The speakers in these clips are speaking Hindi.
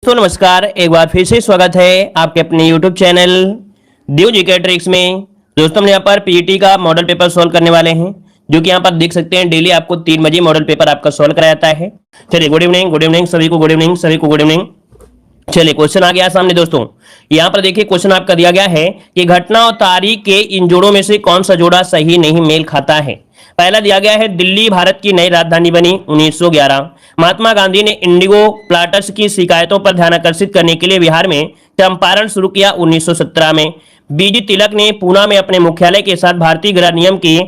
तो नमस्कार, एक बार फिर से स्वागत है आपके अपने YouTube चैनल देव जीके ट्रिक्स में। दोस्तों हम यहाँ पर पीईटी का मॉडल पेपर सॉल्व करने वाले हैं, जो कि यहाँ पर देख सकते हैं डेली आपको 3 बजे मॉडल पेपर आपका सॉल्व कराया जाता है। चलिए गुड इवनिंग सभी को, गुड इवनिंग सभी को, गुड इवनिंग। चलिए क्वेश्चन आ गया सामने दोस्तों। यहाँ पर देखिए क्वेश्चन आपका दिया गया है कि घटना और तारीख के इन जोड़ों में से कौन सा जोड़ा सही नहीं मेल खाता है। पहला दिया गया है दिल्ली भारत की नई राजधानी बनी 1911। महात्मा गांधी ने इंडिगो प्लाटर्स की शिकायतों पर ध्यान आकर्षित करने के लिए बिहार में चंपारण शुरू किया 1917 में। बीजी तिलक ने पूना में अपने मुख्यालय के साथ भारतीय गृह नियम की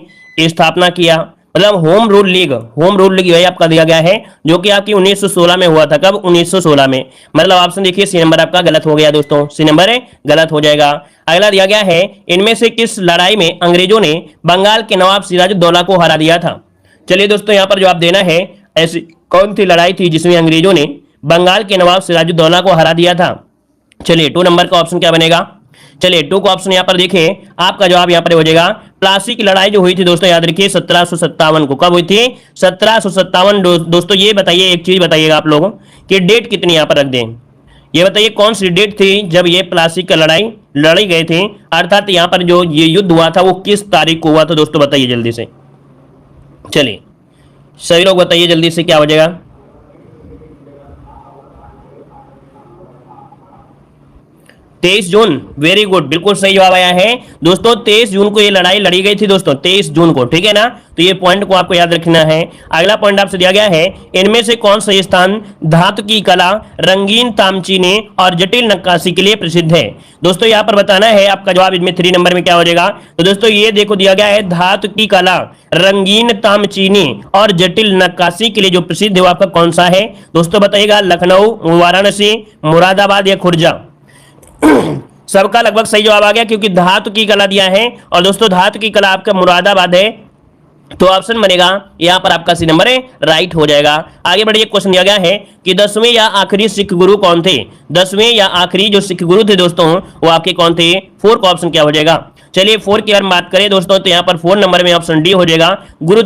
स्थापना किया। मतलब होम रूल लीग वही आपका दिया गया है, जो कि आपकी 1916 में हुआ था। कब? 1916 में। मतलब ऑप्शन देखिए सी नंबर आपका गलत हो गया दोस्तों, सी नंबर गलत हो जाएगा। अगला दिया गया है इनमें से किस लड़ाई में अंग्रेजों ने बंगाल के नवाब सिराजुद्दौला को हरा दिया था। चलिए दोस्तों यहाँ पर जवाब देना है, ऐसी कौन सी लड़ाई थी जिसमें अंग्रेजों ने बंगाल के नवाब सिराजुद्दौला को हरा दिया था। चलिए 2 नंबर का ऑप्शन क्या बनेगा। चलिए 2 का ऑप्शन यहाँ पर देखिए आपका जवाब यहाँ पर हो जाएगा प्लासी की लड़ाई जो हुई थी दोस्तों, याद रखिए 1757 को। कब हुई थी? 1757। दोस्तों ये बताइए, एक चीज बताइएगा आप लोगों कि डेट कितनी यहाँ पर रख दें। ये बताइए कौन सी डेट थी जब ये प्लासी की लड़ाई लड़ी गई थी, अर्थात यहाँ पर जो ये युद्ध हुआ था वो किस तारीख को हुआ था दोस्तों, बताइए जल्दी से। चलिए सभी लोग बताइए जल्दी से क्या हो जाएगा। 23 जून, वेरी गुड, बिल्कुल सही जवाब आया है दोस्तों। 23 जून को ये लड़ाई लड़ी गई थी दोस्तों, 23 जून को, ठीक है ना। तो ये पॉइंट को आपको याद रखना है। अगला पॉइंट आपसे दिया गया है इनमें से कौन सा स्थान धातु की कला, रंगीन तामचीनी और जटिल नक्काशी के लिए प्रसिद्ध है। दोस्तों यहाँ पर बताना है आपका जवाब इसमें 3 नंबर में क्या हो जाएगा। तो दोस्तों ये देखो दिया गया है धातु की कला, रंगीन तामचीनी और जटिल नक्काशी के लिए जो प्रसिद्ध है वो आपका कौन सा है दोस्तों, बताइएगा। लखनऊ, वाराणसी, मुरादाबाद या खुर्जा। सबका लगभग सही जवाब आ गया, क्योंकि धातु की कला दिया है और दोस्तों धातु की कला आपका मुरादाबाद है, तो ऑप्शन बनेगा यहां पर आपका सी नंबर राइट हो जाएगा। आगे बढ़िए, क्वेश्चन दिया गया है कि 10वें या आखिरी सिख गुरु कौन थे। 10वें या आखिरी जो सिख गुरु थे दोस्तों वो आपके कौन थे। 4 का ऑप्शन क्या हो जाएगा। चलिए 4 की अगर बात करें दोस्तों तो यहाँ पर 4 नंबर में ऑप्शन डी हो जाएगा, गुरु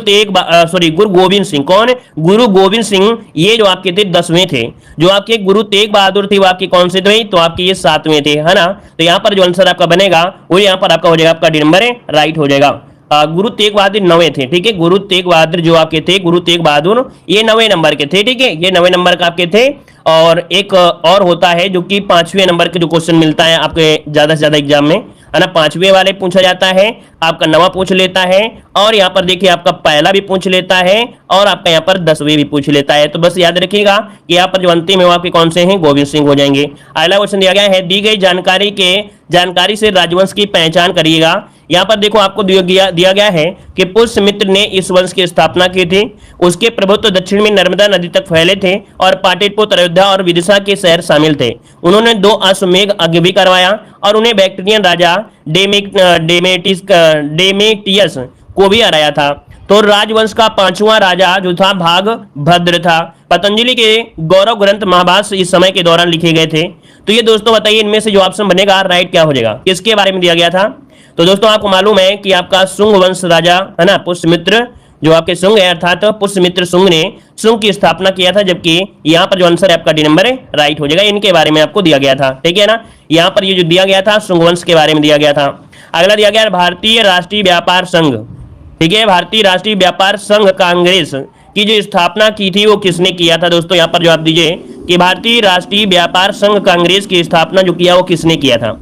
गोविंद सिंह। कौन? गुरु गोविंद सिंह। ये जो आपके थे 10वें थे। जो आपके गुरु तेग बहादुर थे वो आपके कौन से थे, तो आपके ये 7वें थे, है ना। तो यहाँ पर जो आंसर आपका बनेगा वो यहाँ पर आपका हो जाएगा, आपका डी नंबर राइट हो जाएगा। गुरु तेग बहादुर 9वें थे, ठीक है। गुरु तेग बहादुर जो आपके थे, गुरु तेग बहादुर ये 9वें नंबर के थे, ठीक है। ये 9वें नंबर का आपके थे। और एक और होता है जो कि 5वें नंबर के जो क्वेश्चन मिलता है आपके ज्यादा से ज्यादा एग्जाम में, है ना। 5वें वाले पूछा जाता है, आपका 9वां पूछ लेता है, और यहाँ पर देखिए आपका पहला भी पूछ लेता है, और आपका यहाँ पर 10वें भी पूछ लेता है। तो बस याद रखिएगा कि यहाँ पर जो अंतिम है वो आपके कौन से हैं, गोविंद सिंह हो जाएंगे। अगला क्वेश्चन दिया गया है दी गई जानकारी से राजवंश की पहचान करिएगा। यहाँ पर देखो आपको दिया गया है कि पुष्यमित्र ने इस वंश की स्थापना की थी। उसके प्रभुत्व दक्षिण में नर्मदा नदी तक फैले थे और पाटलिपुत्र, अयोध्या और विदिशा के शहर शामिल थे। उन्होंने 2 अश्वमेध यज्ञ भी करवाया और उन्हें बैक्टीरियन राजा डेमेटियस को भी हराया था। तो राजवंश का 5वां राजा जो था भागभद्र था। पतंजलि के गौरव ग्रंथ महाभाष्य इस समय के दौरान लिखे गए थे। तो ये दोस्तों बताइए इनमें से जो ऑप्शन बनेगा राइट क्या हो जाएगा, किसके बारे में दिया गया था। तो दोस्तों आपको मालूम है कि आपका शुंग वंश राजा, है ना, पुष्यमित्र जो आपके शुंग है, अर्थात पुष्यमित्र शुंग ने शुंग की स्थापना किया था। जबकि यहाँ पर जो आंसर है आपका डी नंबर राइट हो जाएगा। इनके बारे में आपको दिया गया था, ठीक है ना। यहाँ पर ये जो दिया गया था शुंग वंश के बारे में दिया गया था। अगला दिया गया भारतीय राष्ट्रीय व्यापार संघ, ठीक है। भारतीय राष्ट्रीय व्यापार संघ कांग्रेस की जो स्थापना की थी वो किसने किया था दोस्तों। यहाँ पर जवाब दीजिए कि भारतीय राष्ट्रीय व्यापार संघ कांग्रेस की स्थापना जो किया वो किसने किया था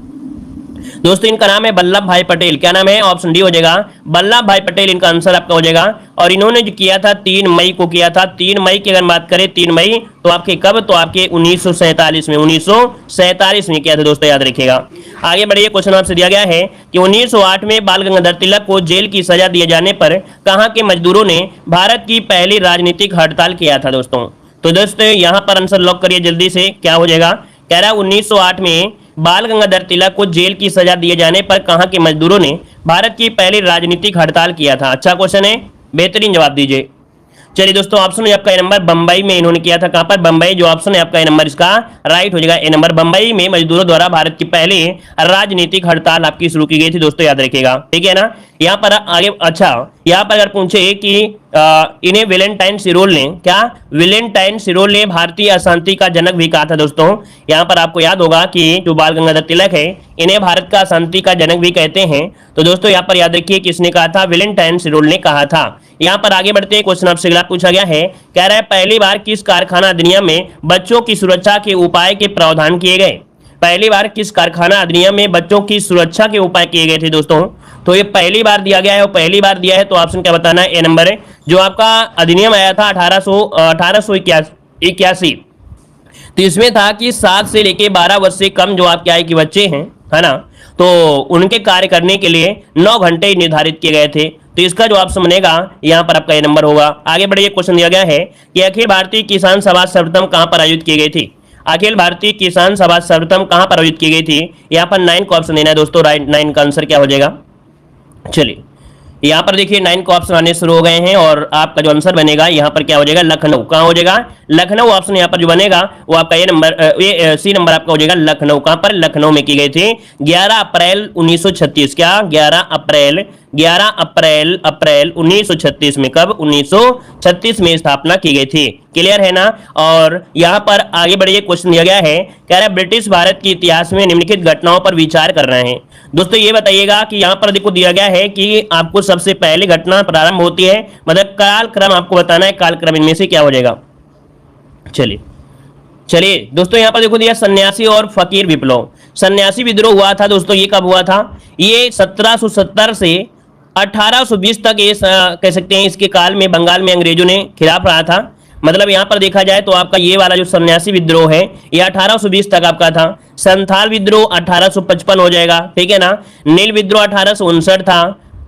दोस्तों। इनका नाम है वल्लभ भाई पटेल। क्या नाम है? ऑप्शन डी हो जाएगा, वल्लभ भाई पटेल इनका आंसर आपका हो जाएगा। और इन्होंने जो किया था 3 मई को किया था। 3 मई की अगर बात करें, 3 मई तो आपके कब, तो आपके 1947 में, 1947 में किया था दोस्तों, याद रखिएगा। आगे बढ़िए, क्वेश्चन आपसे दिया गया है कि 1908 में बाल गंगाधर तिलक को जेल की सजा दिए जाने पर कहां के मजदूरों ने भारत की पहली राजनीतिक हड़ताल किया था दोस्तों। तो दोस्तों यहाँ पर आंसर लॉक करिए जल्दी से, क्या हो जाएगा। कह रहा है 1908 में बाल गंगाधर तिलक को जेल की सजा दिए जाने पर कहां के मजदूरों ने भारत की पहली राजनीतिक हड़ताल किया था। अच्छा क्वेश्चन है, बेहतरीन जवाब दीजिए। चलिए दोस्तों ऑप्शन है आपका ए नंबर, बंबई में इन्होंने किया था। कहां पर? बंबई। जो ऑप्शन है आपका ए नंबर इसका राइट हो जाएगा, ए नंबर। बंबई में मजदूरों द्वारा भारत की पहली राजनीतिक हड़ताल आपकी शुरू की गई थी दोस्तों, याद रखिएगा, ठीक है ना। यहाँ पर आगे, अच्छा यहाँ पर अगर पूछे कि इन्हें वेलेंटाइन सिरोल ने, क्या वेलेंटाइन सिरोल ने भारतीय अशांति का जनक भी कहा था दोस्तों। यहाँ पर आपको याद होगा कि जो बाल गंगाधर तिलक है इन्हें भारत का अशांति का जनक भी कहते हैं। तो दोस्तों यहाँ पर याद रखिए किसने कहा था, वेलेंटाइन सिरोल ने कहा था। यहाँ पर आगे बढ़ते हैं, क्वेश्चन आपसे अगला पूछा गया है, कह रहा है पहली बार किस कारखाना अधिनियम में बच्चों की सुरक्षा के उपाय के प्रावधान किए गए। पहली बार किस कारखाना अधिनियम में बच्चों की सुरक्षा के उपाय किए गए थे दोस्तों। तो ये पहली बार दिया गया है, और पहली बार दिया है तो ऑप्शन क्या बताना है, ए नंबर है। जो आपका अधिनियम आया था 1881, तो इसमें था कि 7 से लेके 12 वर्ष से कम जो आपके आय के बच्चे हैं, है ना, तो उनके कार्य करने के लिए 9 घंटे निर्धारित किए गए थे। तो इसका जो ऑप्शन बनेगा यहाँ पर आपका ये नंबर होगा। आगे बढ़िए, क्वेश्चन दिया गया है कि अखिल भारतीय किसान सभा सर्वप्रथम कहां पर आयोजित की गई थी। अखिल भारतीय किसान सभा सर्वप्रथम कहां पर आयोजित की गई थी। यहाँ पर 9 का ऑप्शन देना है दोस्तों, राइट 9 का आंसर क्या हो जाएगा। चलिए यहाँ पर देखिए 9 का ऑप्शन आने शुरू हो गए हैं, और आपका जो आंसर बनेगा यहाँ पर क्या हो जाएगा, लखनऊ। कहाँ हो जाएगा, लखनऊ ऑप्शन यहाँ पर जो बनेगा वो आपका ये नंबर, ये सी नंबर आपका हो जाएगा लखनऊ। कहाँ पर, लखनऊ में की गई थी 11 अप्रैल 1936। क्या 11 अप्रैल 1936 में, कब 1936 में स्थापना की गई थी। क्लियर है ना। और यहाँ पर आगे बढ़िए, क्वेश्चन दिया गया है, कह रहा है ब्रिटिश भारत के इतिहास में निम्नलिखित घटनाओं पर विचार कर रहे हैं। दोस्तों ये बताइएगा कि यहाँ पर देखो दिया गया है कि आपको सबसे पहले घटना प्रारंभ होती है, मतलब कालक्रम आपको बताना है, कालक्रम इनमें से क्या हो जाएगा। चलिए दोस्तों यहाँ पर देखो दिया सन्यासी और फकीर विप्लव। सन्यासी विद्रोह हुआ था दोस्तों, ये कब हुआ था, ये 1770 से 1820 तक, ये कह सकते हैं इसके काल में बंगाल में अंग्रेजों ने खिलाफ रहा था। मतलब यहाँ पर देखा जाए तो आपका ये वाला जो सन्यासी विद्रोह है ये 1820 तक आपका था। संथाल विद्रोह 1855 हो जाएगा, ठीक है ना। नील विद्रोह 1859 था।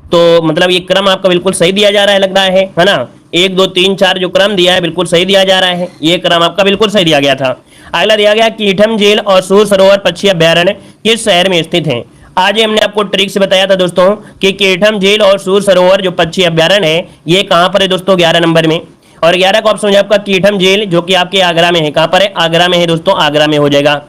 तो मतलब ये क्रम आपका बिल्कुल सही दिया जा रहा है, लग रहा है ना। 1 2 3 4 जो क्रम दिया है बिल्कुल सही दिया जा रहा है, ये क्रम आपका बिल्कुल सही दिया गया था। अगला दिया गया कीठम झील और सूर सरोवर पक्षी अभ्यारण्य किस शहर में स्थित है। आज हमने आपको ट्रिक से बताया था दोस्तों कि कीठम झील और सूर सरोवर जो पक्षी अभ्यारण्य है ये कहाँ पर है दोस्तों, 11 नंबर में। और 11 का ऑप्शन हो आपका कीठम झील, जो कि आपके आगरा में है। कहाँ पर है, आगरा में है दोस्तों, आगरा में हो जाएगा।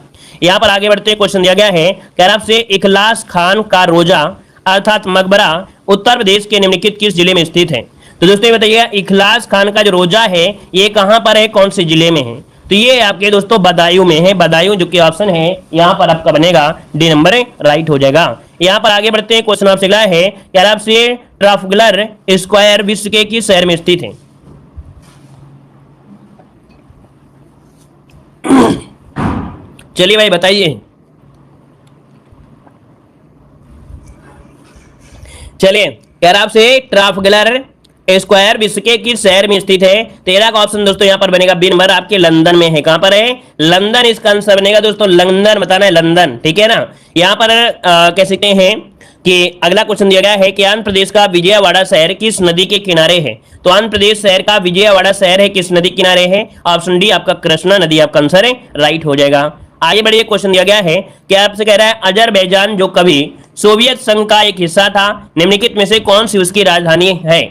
यहाँ पर आगे बढ़ते क्वेश्चन दिया गया है, कह रहा आपसे इखलास खान का रोजा अर्थात मकबरा उत्तर प्रदेश के निम्नलिखित किस जिले में स्थित है। तो दोस्तों ये बताइएगा इखलास खान का जो रोजा है ये कहाँ पर है, कौन से जिले में है। तो ये आपके दोस्तों बदायूं में है, बदायूं, जो कि ऑप्शन है यहाँ पर आपका बनेगा डी नंबर, राइट हो जाएगा। यहाँ पर आगे बढ़ते हैं, क्वेश्चन आपसे अगला है, कह रहा आपसे ट्राफलगर स्क्वायर विश्व के किस शहर में स्थित है। चलिए भाई बताइए। चलिए कह रहा आपसे ट्राफलगर स्क्वायर विश्व के किस शहर में स्थित है। 13 का ऑप्शन दोस्तों यहाँ पर बनेगा बी नंबर, आपके लंदन में है। कहां पर है, लंदन इसका आंसर बनेगा दोस्तों, लंदन बताना है, लंदन, ठीक है ना। यहाँ पर कह सकते हैं कि अगला क्वेश्चन दिया गया है कि आंध्र प्रदेश का विजयवाड़ा शहर किस नदी के किनारे है। तो आंध्र प्रदेश शहर का विजयवाड़ा शहर है किस नदी किनारे है, ऑप्शन डी आपका कृष्णा नदी आपका आंसर है, राइट हो जाएगा। आगे बढ़िए, क्वेश्चन दिया गया है कि आपसे कह रहा है अजरबैजान जो कभी सोवियत संघ का एक हिस्सा था निम्नलिखित में से कौन सी उसकी राजधानी है।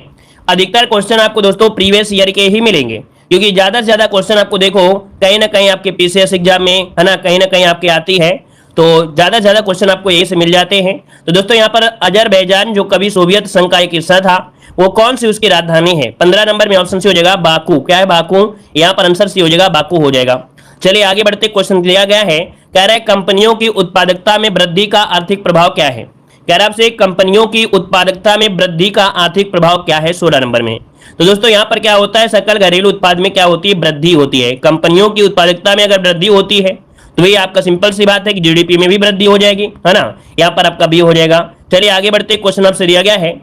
अधिकतर क्वेश्चन आपको दोस्तों प्रीवियस ईयर के ही मिलेंगे, क्योंकि ज्यादा से ज्यादा क्वेश्चन आपको देखो कहीं ना कहीं आपके पीसीएस एग्जाम में, है ना, कहीं ना कहीं आपके आती है, तो ज्यादा से ज्यादा क्वेश्चन आपको यही से मिल जाते हैं। तो दोस्तों यहाँ पर अजरबैजान जो कभी सोवियत संघ का एक हिस्सा था वो कौन सी उसकी राजधानी है। 15 नंबर में ऑप्शन सी हो जाएगा बाकू। क्या है, बाकू। यहाँ पर आंसर सी हो जाएगा, बाकू हो जाएगा। चलिए आगे बढ़ते, क्वेश्चन दिया गया है, कह रहा है कंपनियों की उत्पादकता में वृद्धि का आर्थिक प्रभाव क्या है। कह रहा है आपसे कंपनियों की उत्पादकता में वृद्धि का आर्थिक प्रभाव क्या है, 16 नंबर में। तो दोस्तों यहाँ पर क्या होता है, सकल घरेलू उत्पाद में क्या होती है, वृद्धि होती है। कंपनियों की उत्पादकता में अगर वृद्धि होती है तो वही आपका सिंपल सी बात है कि जीडीपी में भी वृद्धि हो जाएगी, है ना। यहाँ पर आपका बी हो जाएगा। चलिए आगे बढ़ते, क्वेश्चन आपसे दिया गया है,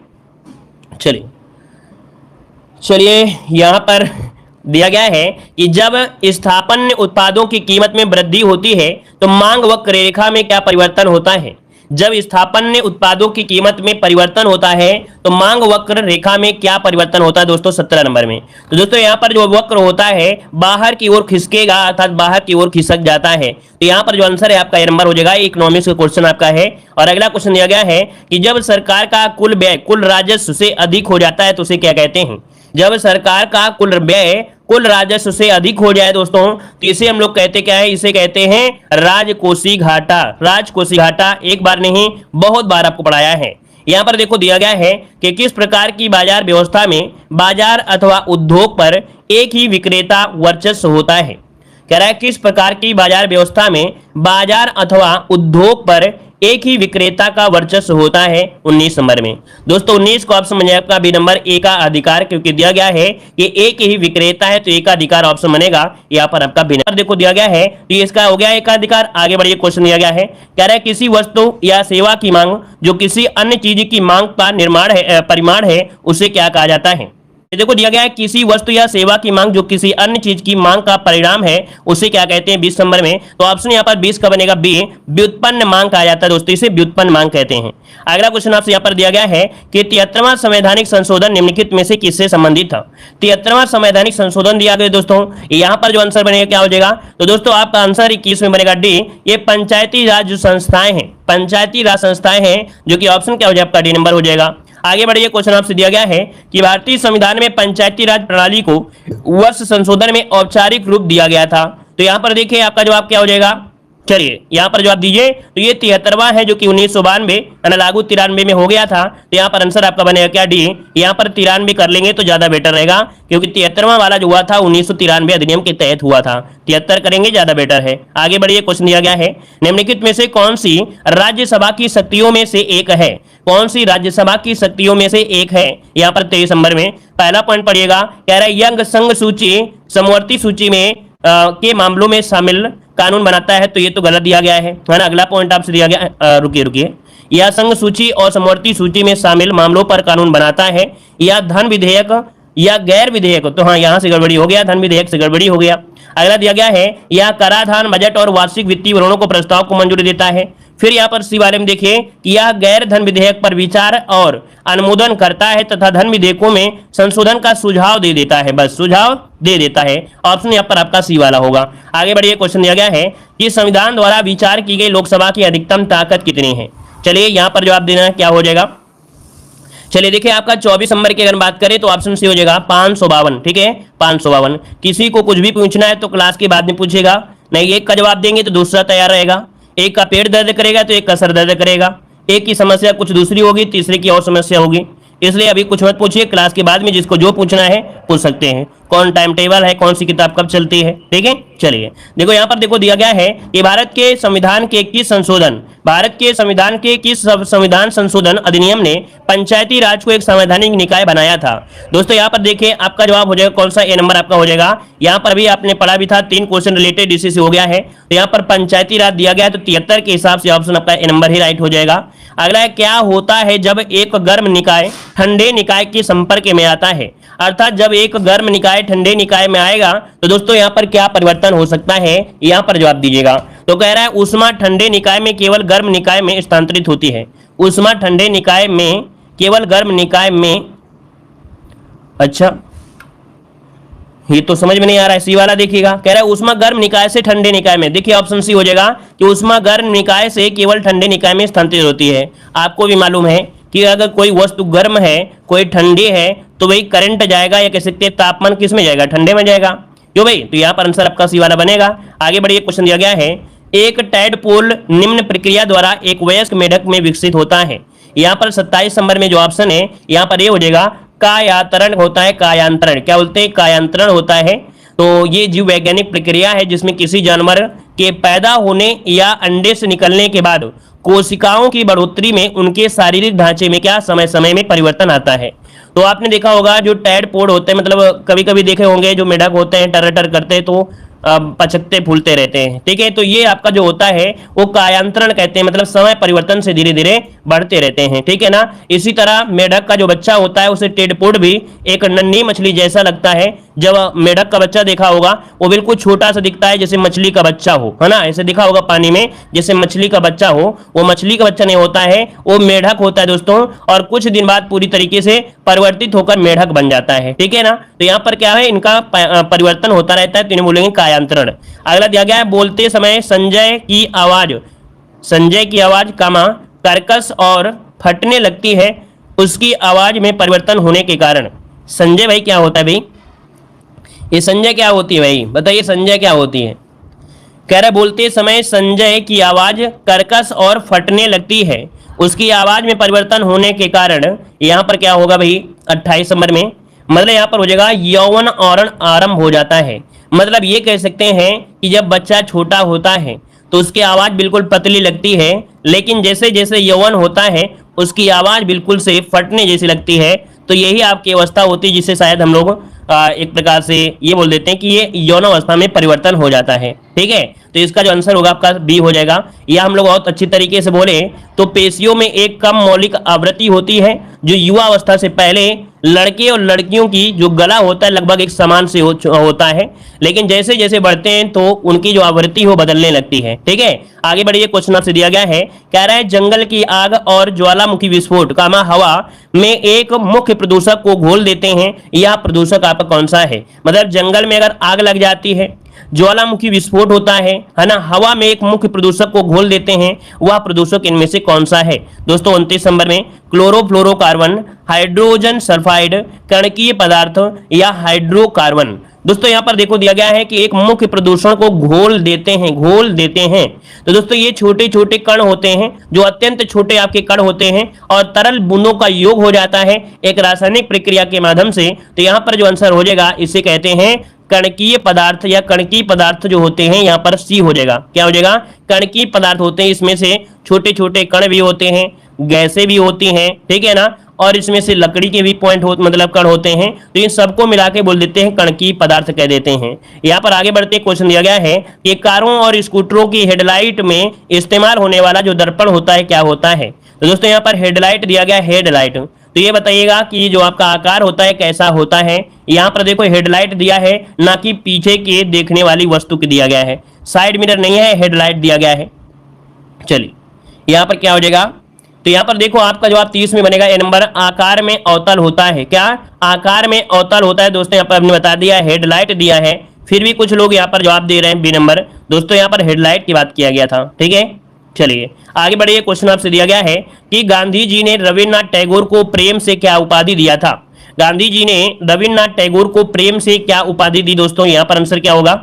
चलिए यहाँ पर दिया गया है कि जब स्थापन्य उत्पादों की कीमत में वृद्धि होती है तो मांग वक्र रेखा में क्या परिवर्तन होता है। जब स्थापन्य उत्पादों की कीमत में परिवर्तन होता है तो मांग वक्र रेखा में क्या परिवर्तन होता है दोस्तों, 17 नंबर में। तो दोस्तों यहाँ पर जो वक्र होता है बाहर की ओर खिसकेगा, अर्थात बाहर की ओर खिसक जाता है। तो यहाँ पर जो आंसर है आपका ये नंबर हो जाएगा, इकोनॉमिक्स का क्वेश्चन आपका है। और अगला क्वेश्चन दिया गया है कि जब सरकार का कुल व्यय कुल राजस्व से अधिक हो जाता है तो उसे क्या कहते हैं। जब सरकार का कुल व्यय कुल राजस्व से अधिक हो जाए दोस्तों तो इसे हम लोग कहते क्या है, इसे कहते हैं राजकोषीय घाटा। राजकोषीय घाटा एक बार नहीं बहुत बार आपको पढ़ाया है। यहाँ पर देखो दिया गया है कि किस प्रकार की बाजार व्यवस्था में बाजार अथवा उद्योग पर एक ही विक्रेता वर्चस्व होता है। कह रहा है किस प्रकार की बाजार व्यवस्था में बाजार अथवा उद्योग पर एक ही विक्रेता का वर्चस्व होता है 19 नंबर में। दोस्तों 19 को ऑप्शन बनेगा आपका बी नंबर ए का अधिकार, क्योंकि दिया गया है कि एक ही विक्रेता है तो ए का अधिकार ऑप्शन बनेगा यहाँ पर आपका बी नंबर। देखो दिया गया है तो इसका हो गया ए का अधिकार। आगे बढ़िए क्वेश्चन दिया गया है, कह रहा है किसी वस्तु या सेवा की मांग जो किसी अन्य चीज की मांग का निर्माण है परिमाण है उसे क्या कहा जाता है। देखो दिया गया है किसी वस्तु या सेवा की मांग जो किसी अन्य चीज की मांग का परिणाम है उसे क्या कहते हैं 20 नंबर में। तो ऑप्शन यहाँ पर 20 का बनेगा बी, व्युत्पन्न मांग कहा जाता है दोस्तों, इसे व्युत्पन्न मांग कहते हैं। अगला क्वेश्चन आपसे यहाँ पर दिया गया है कि 73वां संवैधानिक संशोधन निम्नलिखित में से किससे संबंधित था। 73वां संवैधानिक संशोधन दिया गया दोस्तों, यहाँ पर जो आंसर बनेगा क्या हो जाएगा, तो दोस्तों आपका आंसर 21 में बनेगा डी, ये पंचायती राज जो संस्थाएं हैं, पंचायती राज संस्थाएं हैं, जो कि ऑप्शन क्या हो जाएगा आपका डी नंबर हो जाएगा। आगे बढ़िए क्वेश्चन आपसे दिया गया है कि भारतीय संविधान में पंचायती राज प्रणाली को वर्ष संशोधन में औपचारिक रूप दिया गया था। तो यहां पर देखिए आपका जवाब क्या हो जाएगा, चलिए यहां पर जवाब दीजिए। तो ये 73वां है जो कि 1992 लागू 93 में हो गया था। तो यहां पर आंसर आपका बनेगा क्या डी, यहां पर 93 कर लेंगे तो ज्यादा बेटर रहेगा, क्योंकि 73वां वाला जो हुआ था 1993 अधिनियम के तहत हुआ था। 73 करेंगे ज्यादा बेटर है। आगे बढ़िए क्वेश्चन दिया गया है, निम्नलिखित में से कौन सी राज्यसभा की शक्तियों में से एक है। कौन सी राज्यसभा की शक्तियों में से एक है, यहाँ पर 23 नंबर में पहला पॉइंट पढ़िएगा, कह रहा है यंग संघ सूची समवर्ती सूची में के मामलों में शामिल कानून बनाता है। तो ये तो गलत दिया गया है ना। अगला पॉइंट आपसे दिया गया, रुकिए, यह संघ सूची और समवर्ती सूची में शामिल मामलों पर कानून बनाता है, या धन विधेयक या गैर विधेयक। तो हाँ यहाँ से गड़बड़ी हो गया, धन विधेयक से गड़बड़ी हो गया। अगला दिया गया है यह कराधान बजट और वार्षिक वित्तीय विवरणों को प्रस्ताव को मंजूरी देता है। फिर यहाँ पर सी वाले में देखिए कि यह गैर धन विधेयक पर विचार और अनुमोदन करता है तथा धन विधेयकों में संशोधन का सुझाव दे देता है, बस सुझाव दे देता है। ऑप्शन यहाँ पर आपका सी वाला होगा। आगे बढ़िए क्वेश्चन दिया गया है कि संविधान द्वारा विचार की गई लोकसभा की अधिकतम ताकत कितनी है। चलिए यहाँ पर जवाब देना है, क्या हो जाएगा। चलिए देखिए आपका 24 नंबर की अगर बात करें तो ऑप्शन सी हो जाएगा 552, ठीक है 552। किसी को कुछ भी पूछना है तो क्लास के बाद में पूछेगा, नहीं एक का जवाब देंगे तो दूसरा तैयार रहेगा। एक का पेट दर्द करेगा तो एक का सर दर्द करेगा, एक की समस्या कुछ दूसरी होगी, तीसरे की और समस्या होगी। इसलिए अभी कुछ मत पूछिए, क्लास के बाद में जिसको जो पूछना है पूछ सकते हैं। कौन टाइम टेबल है, कौन सी किताब कब चलती है, ठीक है। चलिए देखो यहाँ पर देखो दिया गया है कि भारत के संविधान के किस संविधान संशोधन अधिनियम ने पंचायती राज को एक संवैधानिक निकाय बनाया था। दोस्तों यहाँ पर देखिए आपका जवाब हो जाएगा कौन सा, ए नंबर आपका हो जाएगा। यहाँ पर भी आपने पढ़ा भी था, 3 क्वेश्चन रिलेटेड इसी से हो गया है। तो यहाँ पर पंचायती राज दिया गया है तो 73 के हिसाब से ऑप्शन आपका ए नंबर ही राइट हो जाएगा। अगला है क्या होता है जब एक गर्म निकाय ठंडे निकाय के संपर्क में आता है, अर्थात जब एक गर्म निकाय ठंडे निकाय में आएगा तो दोस्तों यहाँ पर क्या परिवर्तन हो सकता है, यहाँ पर जवाब दीजिएगा। तो कह रहा है ऊष्मा ठंडे निकाय में केवल गर्म निकाय में स्थानांतरित होती है। ऊष्मा ठंडे निकाय में केवल गर्म निकाय में, अच्छा ये तो समझ में नहीं आ रहा है, सी वाला देखिएगा। कह रहा है ऊष्मा गर्म निकाय से ठंडे निकाय में, देखिए ऑप्शन सी हो जाएगा कि ऊष्मा गर्म निकाय से केवल ठंडे निकाय में स्थानांतरित होती है। आपको भी मालूम है कि अगर कोई वस्तु गर्म है कोई ठंडी है तो वही करंट जाएगा या कह सकते हैं तापमान किस में जाएगा, ठंडे में जाएगा, क्यों भाई। तो यहाँ पर आंसर आपका सी वाला बनेगा। आगे बढ़िए क्वेश्चन दिया गया है, एक टैडपोल निम्न प्रक्रिया द्वारा एक वयस्क मेढक में विकसित होता है। यहाँ पर 27 नंबर में जो ऑप्शन है यहाँ पर ये हो जाएगा कायांतरण होता है। कायांतरण क्या बोलते हैं, कायांतरण होता है। तो ये जीव वैज्ञानिक प्रक्रिया है जिसमें किसी जानवर के पैदा होने या अंडे से निकलने के बाद कोशिकाओं की बढ़ोतरी में उनके शारीरिक ढांचे में क्या समय समय में परिवर्तन आता है। तो आपने देखा होगा जो टैडपोड होते हैं, मतलब कभी कभी देखे होंगे जो मेढक होते हैं टर टर करते हैं तो पचकते फूलते रहते हैं, ठीक है। तो ये आपका जो होता है वो कायांतरण कहते हैं, मतलब समय परिवर्तन से धीरे धीरे बढ़ते रहते हैं, ठीक है ना। इसी तरह मेढक का जो बच्चा होता है उसे टेडपोड भी एक नन्ही मछली जैसा लगता है। जब मेढक का बच्चा देखा होगा वो बिल्कुल छोटा सा दिखता है जैसे मछली का बच्चा हो, है ना, ऐसे दिखा होगा पानी में जैसे मछली का बच्चा हो। वो मछली का बच्चा नहीं होता है, वो मेढक होता है दोस्तों, और कुछ दिन बाद पूरी तरीके से परिवर्तित होकर मेढक बन जाता है, ठीक है ना। तो यहाँ पर क्या है, इनका परिवर्तन होता रहता है, तो इन्हें बोलेंगे कायांतरण। अगला दिया गया है बोलते समय संजय की आवाज कामा कर्कश और फटने लगती है, उसकी आवाज में परिवर्तन होने के कारण। संजय भाई क्या होता है भाई, ये संजय क्या होती है भाई, बताइए संजय क्या होती है। कह रहा बोलते समय संजय की आवाज कर्कश और फटने लगती है, उसकी आवाज में परिवर्तन होने के कारण यहां पर क्या होगा भाई 28 नंबर में, मतलब यहां पर हो जाएगा यौवन आवरण आरंभ हो जाता है। मतलब ये कह सकते हैं कि जब बच्चा छोटा होता है तो उसकी आवाज बिल्कुल पतली लगती है, लेकिन जैसे जैसे यौवन होता है उसकी आवाज बिल्कुल से फटने जैसी लगती है। तो यही आपकी अवस्था होती है जिससे शायद हम लोग एक प्रकार से ये बोल देते हैं कि ये यौन अवस्था में परिवर्तन हो जाता है। ठीक है, तो इसका जो आंसर होगा आपका बी हो जाएगा। या हम लोग बहुत अच्छी तरीके से बोले तो पेशियों में एक कम मौलिक आवृत्ति होती है जो युवा अवस्था से पहले लड़के और लड़कियों की जो गला होता है लगभग एक समान से होता है, लेकिन जैसे जैसे बढ़ते हैं तो उनकी जो आवृत्ति हो बदलने लगती है। ठीक है, आगे बढ़िए, क्वेश्चन आपसे दिया गया है, कह रहा है जंगल की आग और ज्वालामुखी विस्फोट कामा हवा में एक मुख्य प्रदूषक को घोल देते हैं, यह प्रदूषक आपका कौन सा है। मतलब जंगल में अगर आग लग जाती है, ज्वालामुखी विस्फोट होता है ना, हवा में एक मुख्य प्रदूषक को घोल देते हैं, वह प्रदूषक इनमें से कौन सा है। दोस्तों 29 नंबर में क्लोरोफ्लोरोकार्बन, हाइड्रोजन सल्फाइड, कणकीय पदार्थ या हाइड्रोकार्बन। दोस्तों यहां पर देखो दिया गया है कि एक मुख्य प्रदूषण को घोल देते हैं। तो दोस्तों ये छोटे छोटे कण होते हैं, जो अत्यंत छोटे आपके कण होते हैं और तरल बूंदों का योग हो जाता है एक रासायनिक प्रक्रिया के माध्यम से। तो यहां पर जो आंसर हो जाएगा इसे कहते हैं कणकीय पदार्थ या कणकीय पदार्थ जो होते हैं, यहां पर सी हो जाएगा। क्या हो जाएगा, कणकीय पदार्थ होते हैं, इसमें से छोटे छोटे कण भी होते हैं, गैसें भी होती हैं, ठीक है ना, और इसमें से लकड़ी के भी मतलब कण होते हैं। तो इन सबको मिला के बोल देते हैं कणकीय पदार्थ कह देते हैं। यहाँ पर आगे बढ़ते क्वेश्चन दिया गया है कि कारों और स्कूटरों की हेडलाइट में इस्तेमाल होने वाला जो दर्पण होता है क्या होता है। तो दोस्तों यहाँ पर हेडलाइट दिया गया है, हेडलाइट। तो ये बताइएगा कि जो आपका आकार होता है कैसा होता है। यहाँ पर देखो हेडलाइट दिया है, ना कि पीछे के देखने वाली वस्तु की दिया गया है, साइड मिरर नहीं है, हेडलाइट दिया गया है। चलिए यहाँ पर क्या हो जाएगा, तो यहाँ पर देखो आपका जवाब 30 में बनेगा ए नंबर, आकार में अवतल होता है। क्या आकार में अवतल होता है। दोस्तों यहाँ पर हमने बता दिया हेडलाइट दिया है, फिर भी कुछ लोग यहाँ पर जवाब दे रहे हैं बी नंबर। दोस्तों यहाँ पर हेडलाइट की बात किया गया था। ठीक है, चलिए आगे बढ़िए, क्वेश्चन आपसे दिया गया है कि गांधी जी ने रविन्द्रनाथ टैगोर को प्रेम से क्या उपाधि दिया था। गांधी जी ने रविन्द्रनाथ टैगोर को प्रेम से क्या उपाधि दी। दोस्तों यहाँ पर आंसर क्या होगा,